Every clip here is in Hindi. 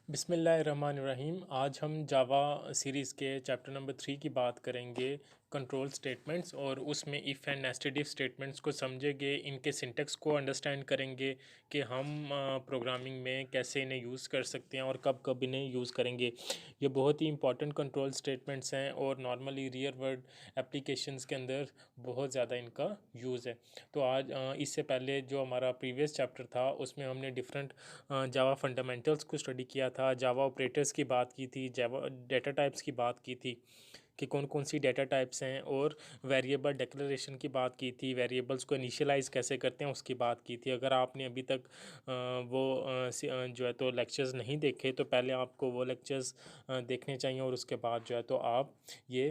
बिस्मिल्लाहिर्रहमानिर्रहीम। आज हम जावा सीरीज़ के चैप्टर नंबर 3 की बात करेंगे, कंट्रोल स्टेटमेंट्स, और उसमें if and nested if statements को समझेंगे, इनके सिंटेक्स को अंडरस्टैंड करेंगे कि हम प्रोग्रामिंग में कैसे इन्हें यूज़ कर सकते हैं और कब कब इन्हें यूज़ करेंगे। ये बहुत ही इंपॉर्टेंट कंट्रोल स्टेटमेंट्स हैं और नॉर्मली रियल वर्ल्ड एप्लीकेशंस के अंदर बहुत ज़्यादा इनका यूज़ है। तो आज इससे पहले जो हमारा प्रीवियस चैप्टर था उसमें हमने डिफरेंट जावा फंडामेंटल्स को स्टडी किया था, जावा ऑपरेटर्स की बात की थी, जावा डेटा टाइप्स की बात की थी कि कौन कौन सी डेटा टाइप्स हैं, और वेरिएबल डिक्लेरेशन की बात की थी, वेरिएबल्स को इनिशियलाइज कैसे करते हैं उसकी बात की थी। अगर आपने अभी तक जो है तो लेक्चर्स नहीं देखे तो पहले आपको वो लेक्चर्स देखने चाहिए और उसके बाद जो है तो आप ये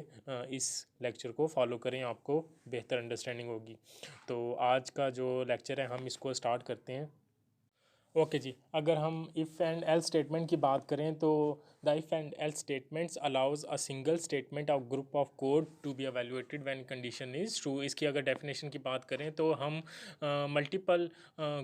इस लेक्चर को फॉलो करें, आपको बेहतर अंडरस्टैंडिंग होगी। तो आज का जो लेक्चर है हम इसको स्टार्ट करते हैं। ओके जी, अगर हम इफ़ एंड एल स्टेटमेंट की बात करें तो the if and else statements allows a single statement of group of code to be evaluated when condition is true. इसकी अगर डेफिनेशन की बात करें तो हम मल्टीपल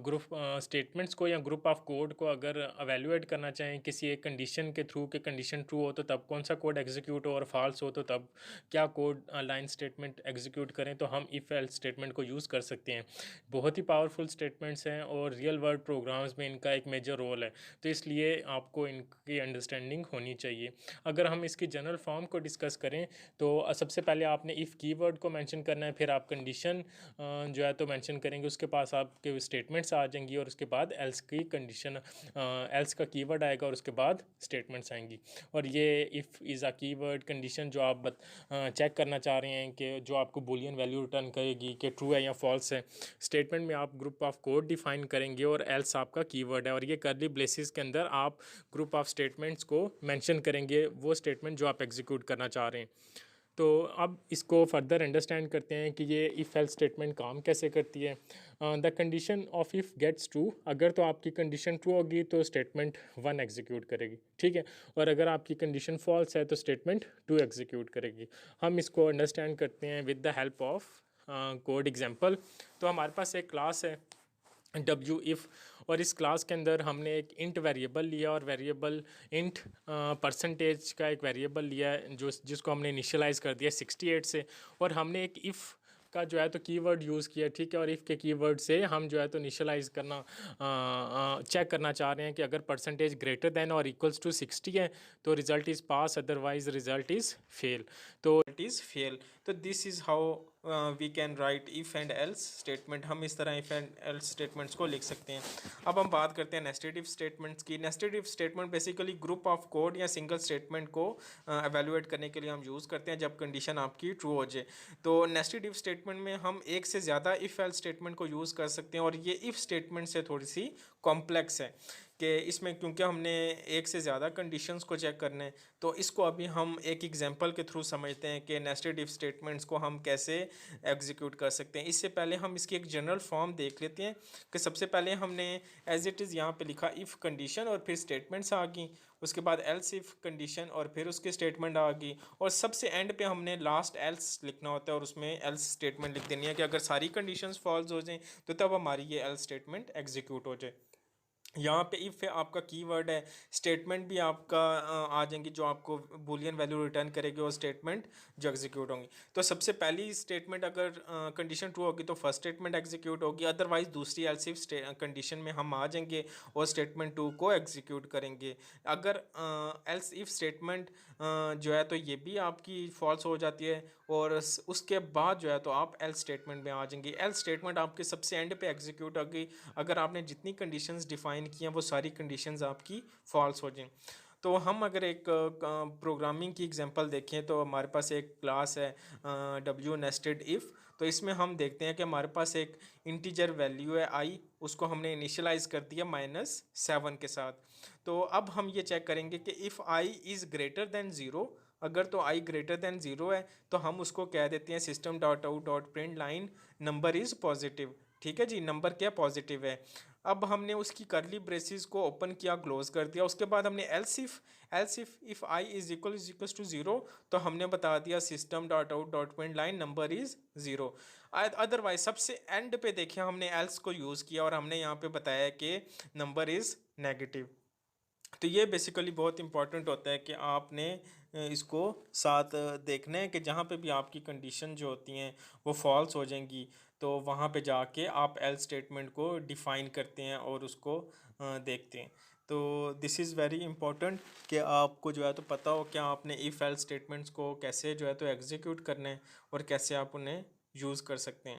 ग्रुप स्टेटमेंट्स को या ग्रुप ऑफ कोड को अगर एवेल्युएट करना चाहें किसी एक कंडीशन के थ्रू, कि कंडीशन ट्रू हो तो तब कौन सा कोड एग्जीक्यूट हो और फॉल्स हो तो तब क्या कोड लाइन स्टेटमेंट एग्जीक्यूट करें, तो हम इफ़ एल स्टेटमेंट को यूज़ कर सकते हैं। बहुत ही पावरफुल स्टेटमेंट्स हैं और रियल वर्ल्ड प्रोग्राम्स में इनका एक मेजर रोल है, तो इसलिए आपको इनकी अंडरस्टैंडिंग होनी चाहिए। अगर हम इसकी जनरल फॉर्म को डिस्कस करें तो सबसे पहले आपने इफ़ कीवर्ड को मेंशन करना है, फिर आप कंडीशन जो है तो मेंशन करेंगे, उसके पास आपके स्टेटमेंट्स आ जाएंगी और उसके बाद एल्स की कंडीशन, एल्स का कीवर्ड आएगा और उसके बाद स्टेटमेंट्स आएंगी। और ये if is a keyword condition जो आप चेक करना चाह रहे हैं कि जो आपको बूलियन वैल्यू रिटर्न करेगी कि ट्रू है या फॉल्स है। स्टेटमेंट में आप ग्रुप ऑफ कोड डिफाइन करेंगे और एल्स आपका कीवर्ड है, और ये करली ब्रेसिस के अंदर आप ग्रुप ऑफ स्टेटमेंट्स को मेंशन करेंगे, वो स्टेटमेंट जो आप एग्जीक्यूट करना चाह रहे हैं। तो अब इसको फर्दर अंडरस्टैंड करते हैं कि ये इफ़ एल्स स्टेटमेंट काम कैसे करती है। The condition of if gets true, अगर तो आपकी कंडीशन ट्रू होगी तो स्टेटमेंट 1 एग्जीक्यूट करेगी, ठीक है, और अगर आपकी कंडीशन फॉल्स है तो स्टेटमेंट 2 एग्जीक्यूट करेगी। हम इसको अंडरस्टैंड करते हैं with the help of code example. तो हमारे पास एक क्लास है डब्ल्यू इफ़, और इस क्लास के अंदर हमने एक इंट वेरिएबल लिया और वेरिएबल इंट परसेंटेज का एक वेरिएबल लिया है जो जिसको हमने इनिशियलाइज़ कर दिया 68 से, और हमने एक इफ़ का जो है तो कीवर्ड यूज़ किया, ठीक है, और इफ़ के कीवर्ड से हम जो है तो इनिशियलाइज़ करना चेक करना चाह रहे हैं कि अगर परसेंटेज ग्रेटर देन और इक्वल्स टू 60 है तो result is pass, otherwise result is fail. तो इट इज़ फेल। तो this is how we can write if and else statement. हम इस तरह इफ़ एंड एल्स स्टेटमेंट्स को लिख सकते हैं। अब हम बात करते हैं नेस्टेड इफ स्टेटमेंट्स की। Nested if statement basically group of code या सिंगल स्टेटमेंट को एवेलुएट करने के लिए हम यूज़ करते हैं जब कंडीशन आपकी ट्रू हो जाए। तो नेस्टेड इफ स्टेटमेंट में हम एक से ज़्यादा इफ़ एल्स स्टेटमेंट को यूज़ कर सकते हैं, और ये इफ़ स्टेटमेंट से थोड़ी सी कॉम्प्लेक्स है कि इसमें क्योंकि हमने एक से ज़्यादा कंडीशंस को चेक करने हैं। तो इसको अभी हम एक एग्जांपल के थ्रू समझते हैं कि नेस्टेड इफ स्टेटमेंट्स को हम कैसे एग्जीक्यूट कर सकते हैं। इससे पहले हम इसकी एक जनरल फॉर्म देख लेते हैं कि सबसे पहले हमने एज इट इज़ यहाँ पे लिखा इफ़ कंडीशन और फिर स्टेटमेंट्स आ गई, उसके बाद एल्स इफ़ कंडीशन और फिर उसके स्टेटमेंट आ गई, और सबसे एंड पे हमने लास्ट एल्स लिखना होता है और उसमें एल्स स्टेटमेंट लिख देनी है कि अगर सारी कंडीशंस फॉल्स हो जाएं तो तब हमारी ये एल्स स्टेटमेंट एग्जीक्यूट हो जाए। यहाँ पे इफ़ है आपका कीवर्ड है, स्टेटमेंट भी आपका आ जाएंगी जो आपको बूलियन वैल्यू रिटर्न करेगी और स्टेटमेंट जो एग्जीक्यूट होंगी। तो सबसे पहली स्टेटमेंट अगर कंडीशन ट्रू होगी तो फर्स्ट स्टेटमेंट एग्जीक्यूट होगी, अदरवाइज दूसरी एल्स इफ कंडीशन में हम आ जाएंगे और स्टेटमेंट 2 को एग्जीक्यूट करेंगे। अगर एल्स इफ स्टेटमेंट जो है तो ये भी आपकी फॉल्स हो जाती है, और उसके बाद जो है तो आप एल्स स्टेटमेंट में आ जाएंगे। एल्स स्टेटमेंट आपके सबसे एंड पे एग्जीक्यूट होगी अगर आपने जितनी कंडीशंस डिफाइन की हैं वो सारी कंडीशंस आपकी फॉल्स हो जाएं। तो हम अगर एक प्रोग्रामिंग की एग्जांपल देखें तो हमारे पास एक क्लास है डब्ल्यू नेस्टेड इफ़। तो इसमें हम देखते हैं कि हमारे पास एक इंटीजर वैल्यू है आई, उसको हमने इनिशियलाइज कर दिया -7 के साथ। तो अब हम ये चेक करेंगे कि if I is greater than zero, अगर तो आई ग्रेटर दैन ज़ीरो है तो हम उसको कह देते हैं system dot out dot print line number is positive. ठीक है जी, नंबर क्या पॉजिटिव है। अब हमने उसकी करली ब्रेसिस को ओपन किया, क्लोज कर दिया, उसके बाद हमने else if I is equals to zero, तो हमने बता दिया system dot out dot print line number is zero. Otherwise सबसे एंड पे देखिए हमने एल्स को यूज़ किया और हमने यहाँ पे बताया कि नंबर इज़ नेगेटिव। तो ये बेसिकली बहुत इंपॉर्टेंट होता है कि आपने इसको साथ देखना है कि जहाँ पे भी आपकी कंडीशन जो होती हैं वो फॉल्स हो जाएंगी, तो वहाँ पे जाके आप एल स्टेटमेंट को डिफाइन करते हैं और उसको देखते हैं। तो दिस इज़ वेरी इंपॉर्टेंट कि आपको जो है तो पता हो कि आपने इफ़ एल स्टेटमेंट्स को कैसे जो है तो एग्जीक्यूट करना है और कैसे आप उन्हें यूज़ कर सकते हैं।